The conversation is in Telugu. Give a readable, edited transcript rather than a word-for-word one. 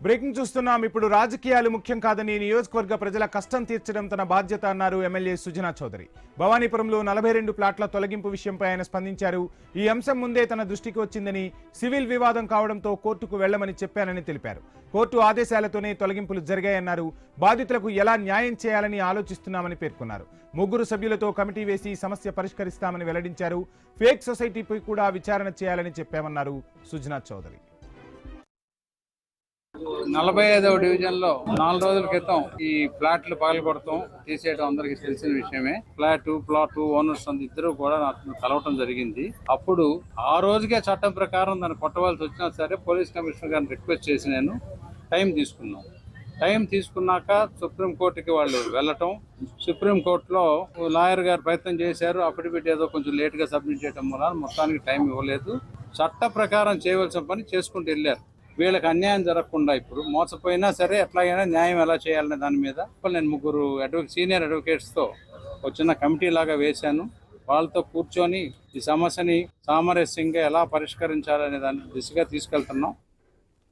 బ్రేకింగ్ చూస్తున్నాం. ఇప్పుడు రాజకీయాలు ముఖ్యం కాదని నియోజకవర్గ ప్రజల కష్టం తీర్చడం తన బాధ్యత అన్నారు ఎమ్మెల్యే సుజనా చౌదరి. భవానీపురంలో 42 ప్లాట్ల తొలగింపు విషయంపై ఆయన స్పందించారు. ఈ అంశం ముందే తన దృష్టికి వచ్చిందని, సివిల్ వివాదం కావడంతో కోర్టుకు వెళ్లమని చెప్పానని తెలిపారు. కోర్టు ఆదేశాలతోనే తొలగింపులు జరిగాయన్నారు. బాధితులకు ఎలా న్యాయం చేయాలని ఆలోచిస్తున్నామని పేర్కొన్నారు. 3 సభ్యులతో కమిటీ వేసి సమస్య పరిష్కరిస్తామని వెల్లడించారు. ఫేక్ సొసైటీపై కూడా విచారణ చేయాలని చెప్పామన్నారు సుజనా చౌదరి. 45వ డివిజన్ లో 4 రోజుల క్రితం ఈ ఫ్లాట్లు పగలగొడతాం తీసేయడం అందరికి తెలిసిన విషయమే. ప్లాట్ ఓనర్స్ ఇద్దరు కూడా నాకు కలవటం జరిగింది. అప్పుడు ఆ రోజుకే చట్టం ప్రకారం దాన్ని కొట్టవలసి వచ్చినా సరే పోలీస్ కమిషనర్ గారిని రిక్వెస్ట్ చేసి నేను టైం తీసుకున్నాం. టైం తీసుకున్నాక సుప్రీంకోర్టుకి వాళ్ళు వెళ్ళటం, సుప్రీంకోర్టులో లాయర్ గారు ప్రయత్నం చేశారు. అఫిడవిట్ ఏదో కొంచెం లేట్గా సబ్మిట్ చేయడం వల్ల మొత్తానికి టైం ఇవ్వలేదు. చట్ట ప్రకారం చేయవలసిన పని చేసుకుంటూ వెళ్ళారు. వీళ్ళకి అన్యాయం జరగకుండా ఇప్పుడు మోసపోయినా సరే ఎట్లాగైనా న్యాయం ఎలా చేయాలనే దాని మీద నేను 3 సీనియర్ అడ్వకేట్స్తో ఒక చిన్న కమిటీ లాగా వేశాను. వాళ్ళతో కూర్చొని ఈ సమస్యని సామరస్యంగా ఎలా పరిష్కరించాలనే దాని దిశగా తీసుకెళ్తున్నాం.